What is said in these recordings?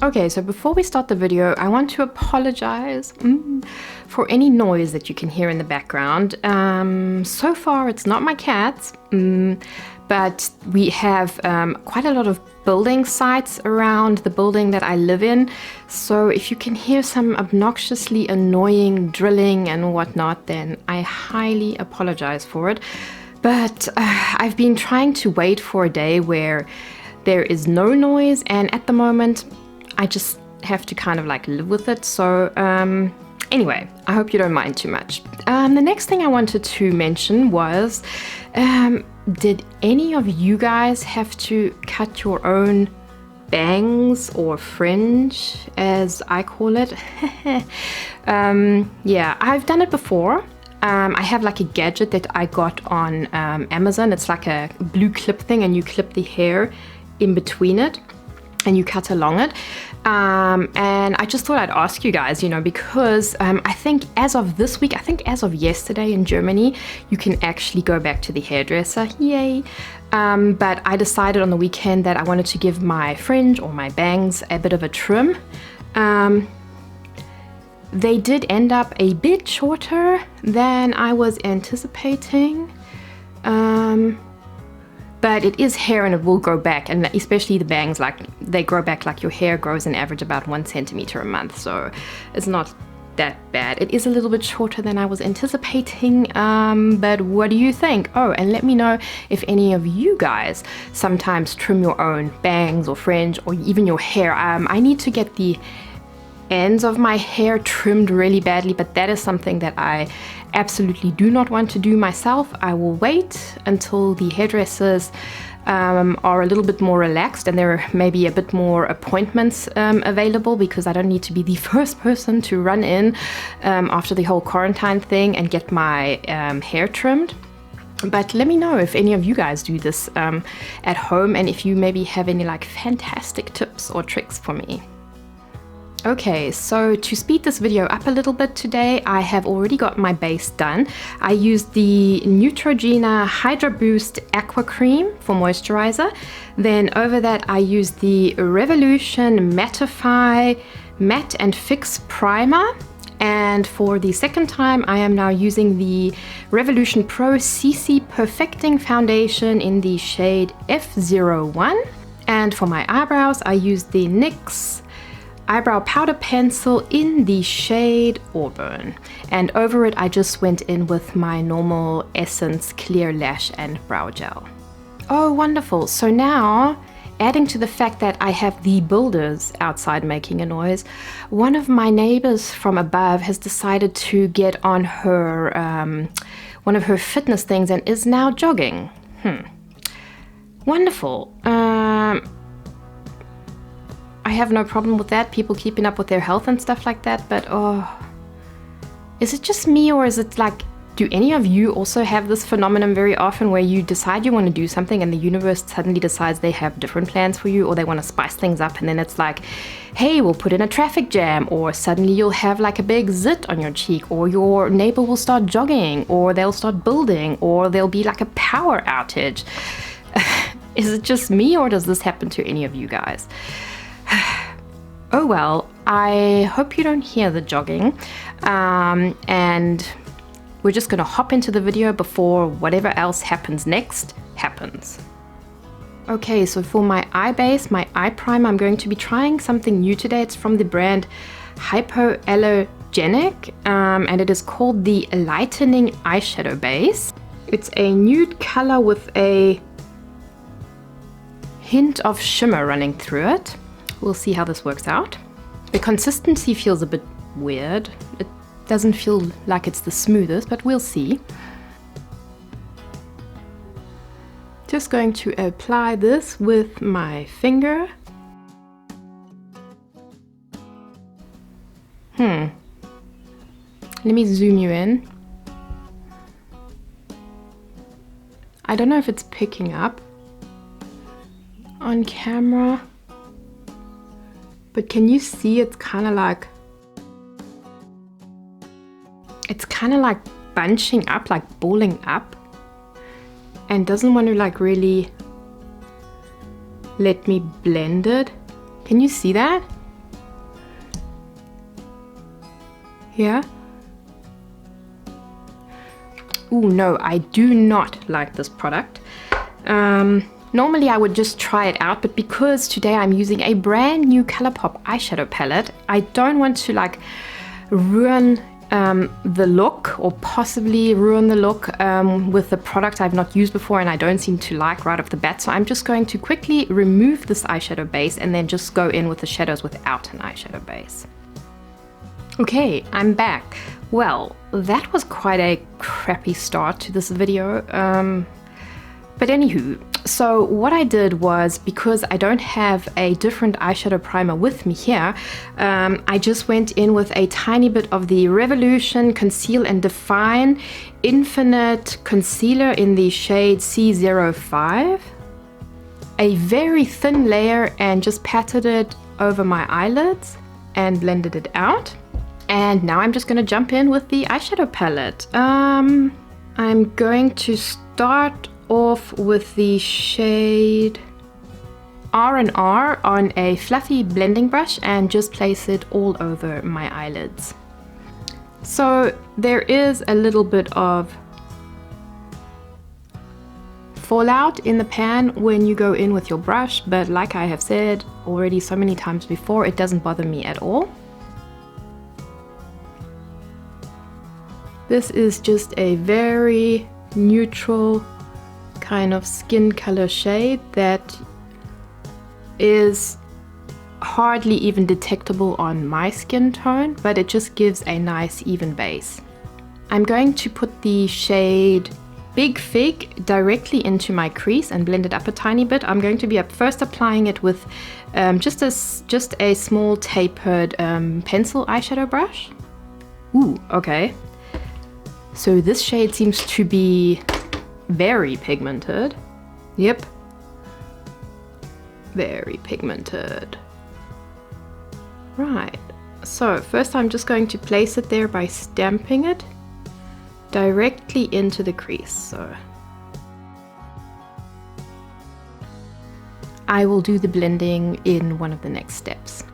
Okay, so before we start the video, I want to apologize for any noise that you can hear in the background. So far, it's not my cats, but we have quite a lot of building sites around the building that I live in. So if you can hear some obnoxiously annoying drilling and whatnot, then I highly apologize for it. But I've been trying to wait for a day where there is no noise, and at the moment, I just have to kind of like live with it. So anyway, I hope you don't mind too much. The next thing I wanted to mention was, did any of you guys have to cut your own bangs or fringe, as I call it? Yeah, I've done it before. I have like a gadget that I got on Amazon. It's like a blue clip thing, and you clip the hair in between it and you cut along it. And I just thought I'd ask you guys, you know, because I think as of this week, I think as of yesterday in Germany, you can actually go back to the hairdresser. Yay! But I decided on the weekend that I wanted to give my fringe or my bangs a bit of a trim. They did end up a bit shorter than I was anticipating. But it is hair and it will grow back, and especially the bangs, like they grow back like your hair grows an average about 1 centimeter a month, so it's not that bad. It is a little bit shorter than I was anticipating, but what do you think? Oh, and let me know if any of you guys sometimes trim your own bangs or fringe or even your hair. I need to get the ends of my hair trimmed really badly, but that is something that I absolutely do not want to do myself. I will wait until the hairdressers are a little bit more relaxed and there are maybe a bit more appointments available, because I don't need to be the first person to run in after the whole quarantine thing and get my hair trimmed. But let me know if any of you guys do this at home, and if you maybe have any like fantastic tips or tricks for me. Okay, so to speed this video up a little bit today, I have already got my base done. I used the Neutrogena Hydra Boost Aqua Cream for moisturizer. Then over that I used the Revolution Mattify Matte and Fix Primer. And for the second time, I am now using the Revolution Pro CC Perfecting Foundation in the shade F01. And for my eyebrows, I used the NYX Eyebrow Powder Pencil in the shade Auburn. And over it, I just went in with my normal Essence Clear Lash and Brow Gel. Oh, wonderful. So now, adding to the fact that I have the builders outside making a noise, one of my neighbors from above has decided to get on her, one of her fitness things and is now jogging. Wonderful. I have no problem with that, people keeping up with their health and stuff like that, but oh, is it just me, or is it like, do any of you also have this phenomenon very often where you decide you want to do something and the universe suddenly decides they have different plans for you, or they want to spice things up, and then it's like, hey, we'll put in a traffic jam, or suddenly you'll have like a big zit on your cheek, or your neighbor will start jogging, or they'll start building, or there'll be like a power outage. Is it just me, or does this happen to any of you guys? Oh well, I hope you don't hear the jogging, and we're just gonna hop into the video before whatever else happens next happens. Okay, so for my eye base, my eye primer, I'm going to be trying something new today. It's from the brand Hypoallergenic, and it is called the Lightening Eyeshadow Base. It's a nude color with a hint of shimmer running through it. We'll see how this works out. The consistency feels a bit weird. It doesn't feel like it's the smoothest, but we'll see. Just going to apply this with my finger. Let me zoom you in. I don't know if it's picking up on camera, but can you see it's kind of like bunching up, like balling up, and doesn't want to like really let me blend it. Can you see that? here. Ooh, no, I do not like this product. Normally I would just try it out, but because today I'm using a brand new ColourPop eyeshadow palette, I don't want to like ruin the look, or possibly ruin the look with the product I've not used before and I don't seem to like right off the bat. So I'm just going to quickly remove this eyeshadow base and then just go in with the shadows without an eyeshadow base. Okay, I'm back. Well, that was quite a crappy start to this video. But anywho, so what I did was, because I don't have a different eyeshadow primer with me here, I just went in with a tiny bit of the Revolution Conceal and Define Infinite Concealer in the shade C05. A very thin layer, and just patted it over my eyelids and blended it out. And now I'm just going to jump in with the eyeshadow palette. I'm going to start off with the shade R&R on a fluffy blending brush and just place it all over my eyelids. So there is a little bit of fallout in the pan when you go in with your brush, but like I have said already so many times before, it doesn't bother me at all. This is just a very neutral kind of skin color shade that is hardly even detectable on my skin tone, but it just gives a nice even base. I'm going to put the shade Big Fig directly into my crease and blend it up a tiny bit. I'm going to be first applying it with just a small tapered pencil eyeshadow brush. Ooh, okay. So this shade seems to be very pigmented. Yep. Very pigmented. Right. So first I'm just going to place it there by stamping it directly into the crease. So I will do the blending in one of the next steps.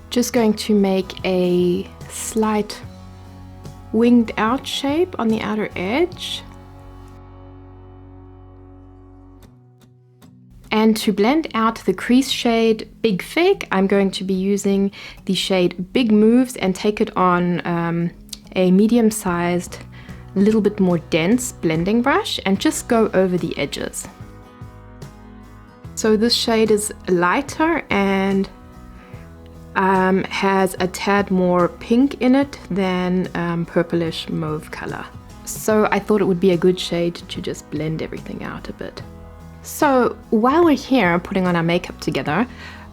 Just going to make a slight winged out shape on the outer edge. And to blend out the crease shade Big Fig, I'm going to be using the shade Big Moves and take it on a medium-sized, little bit more dense blending brush and just go over the edges. So this shade is lighter and has a tad more pink in it than purplish mauve color. So I thought it would be a good shade to just blend everything out a bit. So while we're here putting on our makeup together,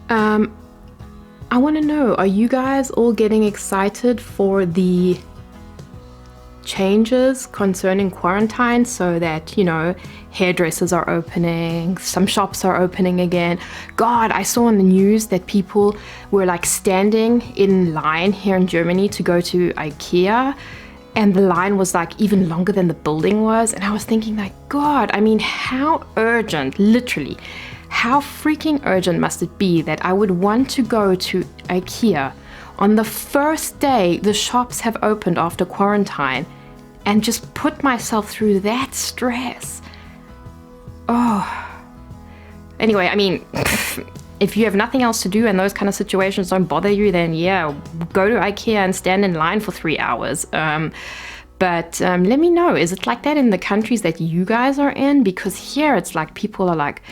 I want to know, are you guys all getting excited for the changes concerning quarantine, so that, you know, hairdressers are opening, some shops are opening again? God, I saw on the news that people were like standing in line here in Germany to go to IKEA, and the line was like even longer than the building was. And I was thinking like, God, I mean, how urgent, literally, how freaking urgent must it be that I would want to go to IKEA on the first day the shops have opened after quarantine and just put myself through that stress? Oh. Anyway, I mean, if you have nothing else to do and those kind of situations don't bother you, then yeah, go to IKEA and stand in line for 3 hours. But let me know, is it like that in the countries that you guys are in? Because here it's like people are like,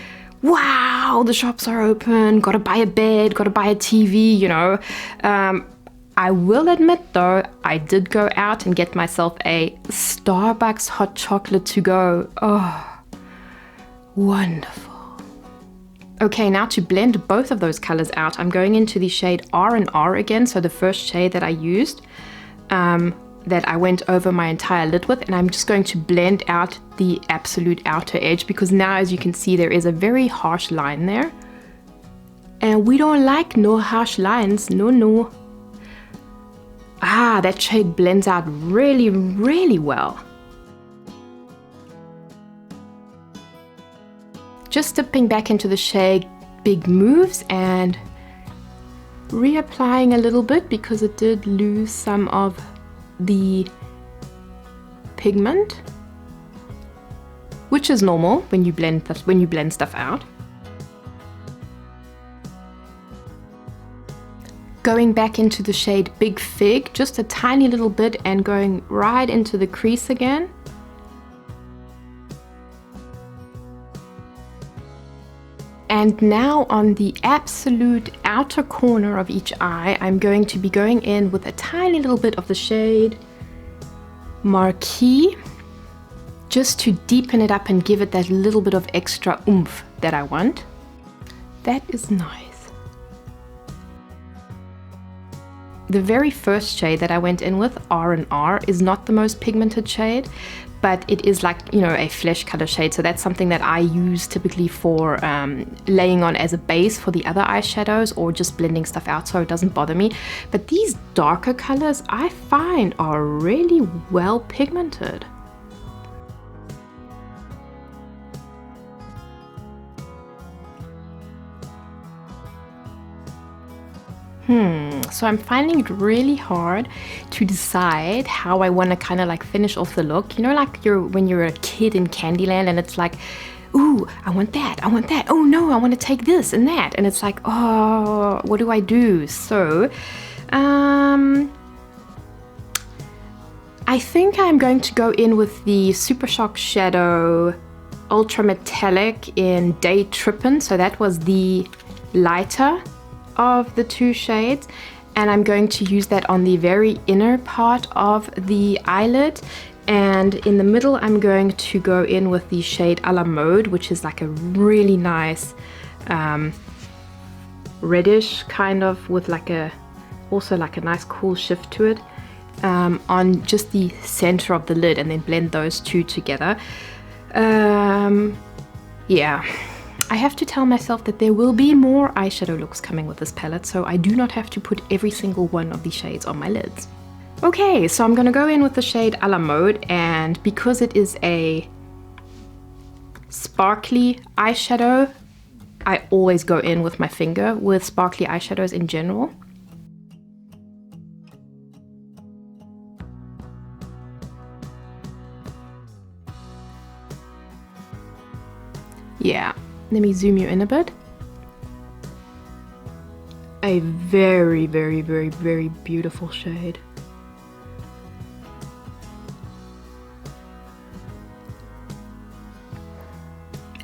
wow, the shops are open, gotta buy a bed, gotta buy a TV, you know. I will admit though, I did go out and get myself a Starbucks hot chocolate to go. Oh, wonderful. Okay, now to blend both of those colors out, I'm going into the shade R&R again, so the first shade that I used, that I went over my entire lid with, and I'm just going to blend out the absolute outer edge, because now, as you can see, there is a very harsh line there. And we don't like no harsh lines, no. Ah, that shade blends out really, really well. Just dipping back into the shade big moves and reapplying a little bit because it did lose some of the pigment, which is normal when you blend stuff out. Going back into the shade Big Fig, just a tiny little bit, and going right into the crease again. And now on the absolute outer corner of each eye, I'm going to be going in with a tiny little bit of the shade Marquee, just to deepen it up and give it that little bit of extra oomph that I want. That is nice. The very first shade that I went in with, R&R, is not the most pigmented shade, but it is like, you know, a flesh color shade. So that's something that I use typically for laying on as a base for the other eyeshadows or just blending stuff out so it doesn't bother me. But these darker colors I find are really well pigmented. So I'm finding it really hard to decide how I want to kind of like finish off the look. You know, like when you're a kid in Candyland and it's like, ooh, I want that, oh no, I want to take this and that, and it's like, oh, what do I do? So I think I'm going to go in with the Super Shock Shadow Ultra Metallic in Day Trippin'. So that was the lighter of the two shades, and I'm going to use that on the very inner part of the eyelid, and in the middle I'm going to go in with the shade A La Mode, which is like a really nice reddish kind of, with like also like a nice cool shift to it, on just the center of the lid, and then blend those two together. Yeah, I have to tell myself that there will be more eyeshadow looks coming with this palette, so I do not have to put every single one of these shades on my lids. Okay, so I'm gonna go in with the shade A La Mode, and because it is a sparkly eyeshadow, I always go in with my finger with sparkly eyeshadows in general. Yeah. Let me zoom you in a bit. A very, very, very, very beautiful shade.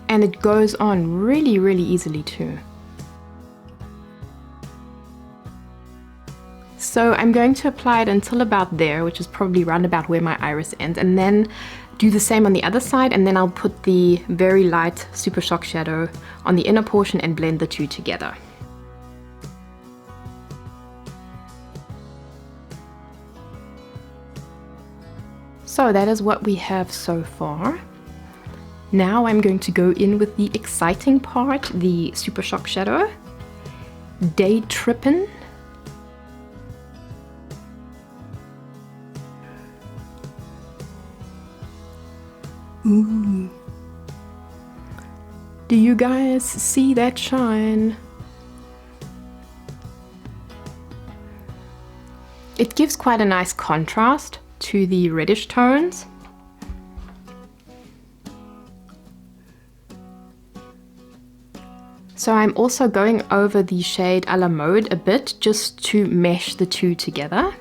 And it goes on really, really easily too. So I'm going to apply it until about there, which is probably round about where my iris ends, and then do the same on the other side, and then I'll put the very light Super Shock Shadow on the inner portion and blend the two together. So that is what we have so far. Now I'm going to go in with the exciting part, the Super Shock Shadow, Day Trippin'. Ooh. Do you guys see that shine? It gives quite a nice contrast to the reddish tones. So I'm also going over the shade A La Mode a bit, just to mesh the two together.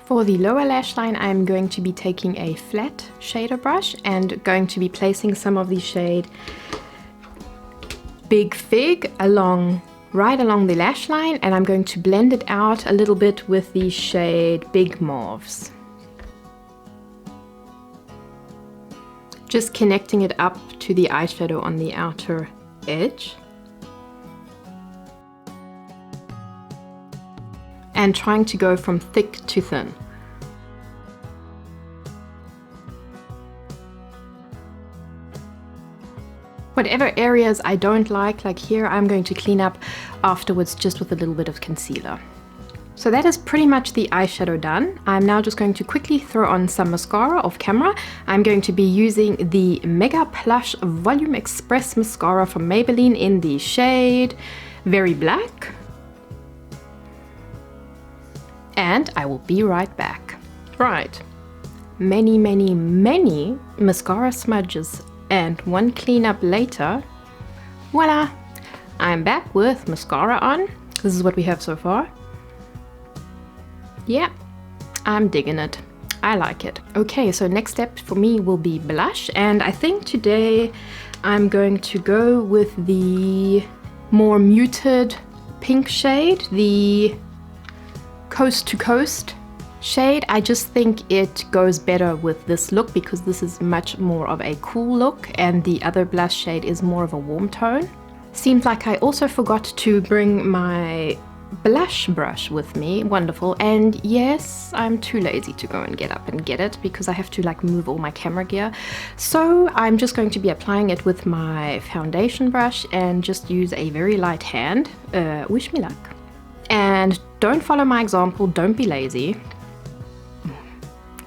For the lower lash line, I'm going to be taking a flat shader brush and going to be placing some of the shade Big Fig right along the lash line, and I'm going to blend it out a little bit with the shade Big Mauves. Just connecting it up to the eyeshadow on the outer edge. And trying to go from thick to thin. Whatever areas I don't like here, I'm going to clean up afterwards just with a little bit of concealer. So that is pretty much the eyeshadow done. I'm now just going to quickly throw on some mascara off camera. I'm going to be using the Mega Plush Volume Express Mascara from Maybelline in the shade Very Black. And I will be right back. Right. Many mascara smudges and one cleanup later, voila! I'm back with mascara on. This is what we have so far. Yeah, I'm digging it. I like it. Okay, so next step for me will be blush, and I think today I'm going to go with the more muted pink shade, the Coast to Coast shade. I just think it goes better with this look because this is much more of a cool look and the other blush shade is more of a warm tone. Seems like I also forgot to bring my blush brush with me. Wonderful. And yes, I'm too lazy to go and get up and get it because I have to like move all my camera gear. So I'm just going to be applying it with my foundation brush and just use a very light hand. Wish me luck. And don't follow my example, don't be lazy.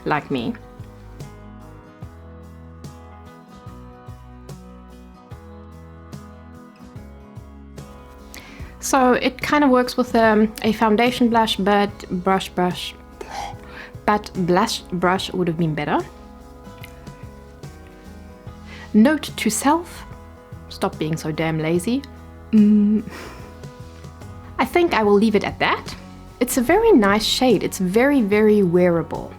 Like me. So it kind of works with a foundation blush, but blush brush would have been better. Note to self, stop being so damn lazy. I think I will leave it at that. It's a very nice shade. It's very wearable.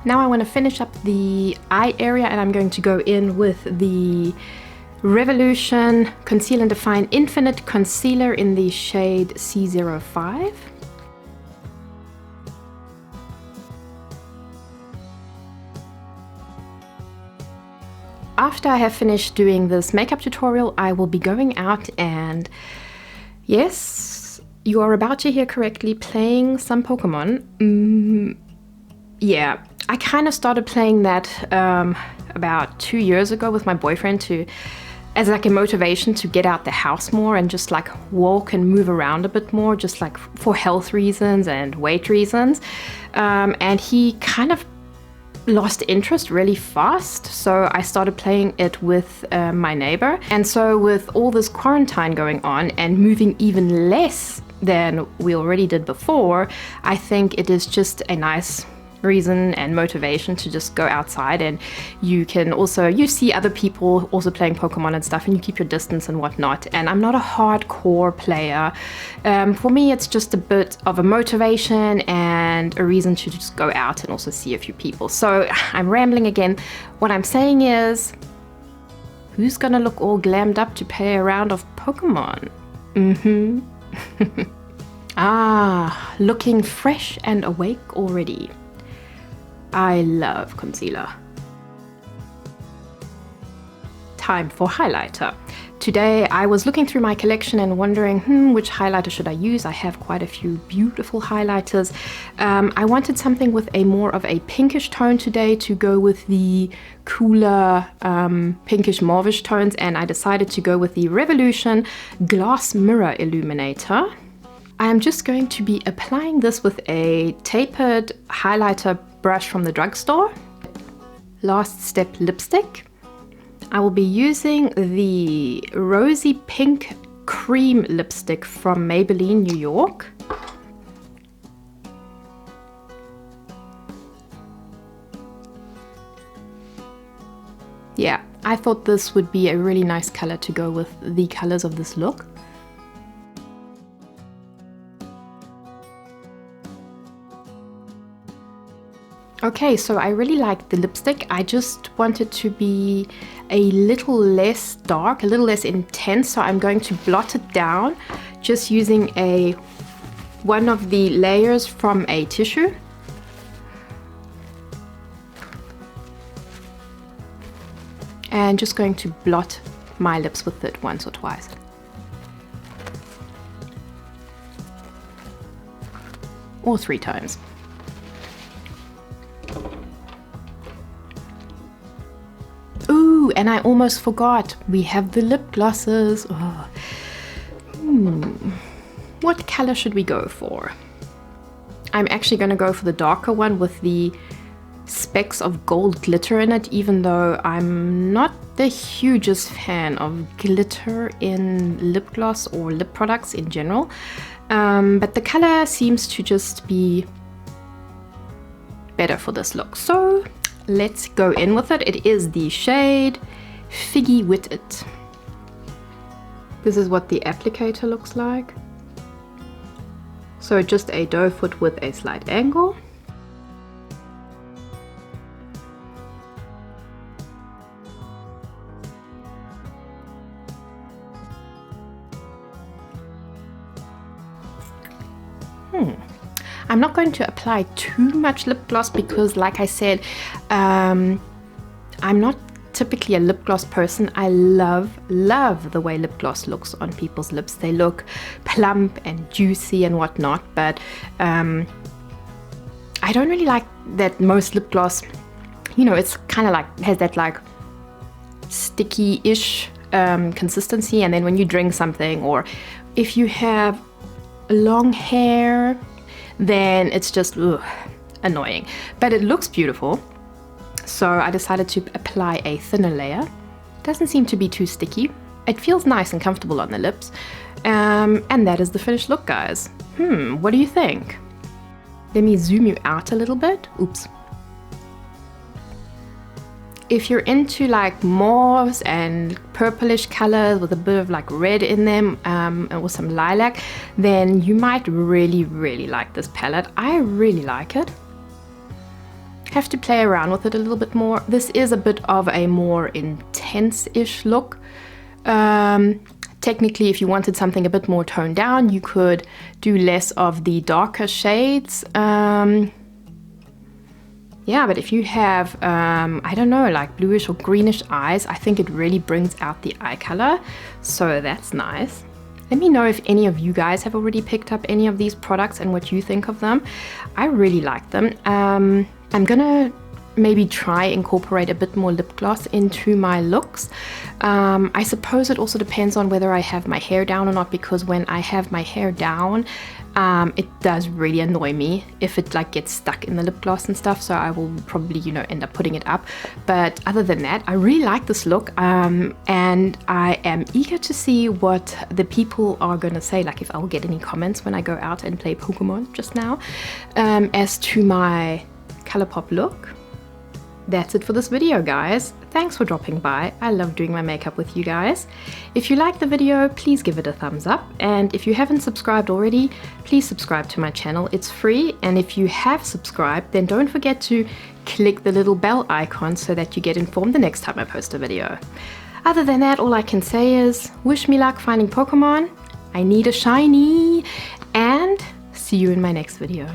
Now I want to finish up the eye area and I'm going to go in with the Revolution Conceal and Define Infinite Concealer in the shade C05. After I have finished doing this makeup tutorial, I will be going out and, yes, you are about to hear correctly, playing some Pokemon. Yeah, I kind of started playing that about 2 years ago with my boyfriend as like a motivation to get out the house more and just like walk and move around a bit more, just like for health reasons and weight reasons. And he kind of lost interest really fast, so I started playing it with my neighbor. And so with all this quarantine going on and moving even less than we already did before, I think it is just a nice reason and motivation to just go outside, and you can also, you see other people also playing Pokemon and stuff and you keep your distance and whatnot. And I'm not a hardcore player. For me it's just a bit of a motivation and a reason to just go out and also see a few people. So I'm rambling again. What I'm saying is, who's gonna look all glammed up to play a round of Pokemon? Ah, looking fresh and awake already. I love concealer. Time for highlighter. Today I was looking through my collection and wondering, which highlighter should I use? I have quite a few beautiful highlighters. I wanted something with a more of a pinkish tone today to go with the cooler pinkish mauvish tones, and I decided to go with the Revolution Glass Mirror Illuminator. I'm just going to be applying this with a tapered highlighter brush from the drugstore. Last step, lipstick. I will be using the Rosy Pink Cream lipstick from Maybelline New York. Yeah, I thought this would be a really nice color to go with the colors of this look. Okay, so I really like the lipstick. I just want it to be a little less dark, a little less intense, so I'm going to blot it down just using one of the layers from a tissue. And just going to blot my lips with it once or twice. Or 3 times. and I almost forgot, we have the lip glosses. Oh. What color should we go for? I'm actually going to go for the darker one with the specks of gold glitter in it, even though I'm not the hugest fan of glitter in lip gloss or lip products in general. But the color seems to just be better for this look. So let's go in with it. It is the shade Figgy Wit It. This is what the applicator looks like. So just a doe foot with a slight angle. I'm not going to apply too much lip gloss because, like I said, I'm not typically a lip gloss person. I love the way lip gloss looks on people's lips. They look plump and juicy and whatnot, but I don't really like that most lip gloss, you know, it's kind of like, has that like sticky-ish consistency, and then when you drink something, or if you have long hair, then it's just annoying. But it looks beautiful, so I decided to apply a thinner layer. Doesn't seem to be too sticky. It feels nice and comfortable on the lips, and that is the finished look, guys. What do you think? Let me zoom you out a little bit. Oops. If you're into like mauves and purplish colors with a bit of like red in them, or some lilac, then you might really like this palette. I really like it. Have to play around with it a little bit more. This is a bit of a more intense-ish look. Technically, if you wanted something a bit more toned down, you could do less of the darker shades. Yeah, but if you have, I don't know, like bluish or greenish eyes, I think it really brings out the eye color. So that's nice. Let me know if any of you guys have already picked up any of these products and what you think of them. I really like them. I'm gonna maybe try incorporate a bit more lip gloss into my looks. I suppose it also depends on whether I have my hair down or not, because when I have my hair down, it does really annoy me if it like gets stuck in the lip gloss and stuff, so I will probably, you know, end up putting it up. But other than that, I really like this look, and I am eager to see what the people are gonna say, like if I'll get any comments when I go out and play Pokemon just now, as to my ColourPop look. That's it for this video, guys. Thanks for dropping by. I love doing my makeup with you guys. If you liked the video, please give it a thumbs up. And if you haven't subscribed already, please subscribe to my channel. It's free. And if you have subscribed, then don't forget to click the little bell icon so that you get informed the next time I post a video. Other than that, all I can say is wish me luck finding Pokemon. I need a shiny. And see you in my next video.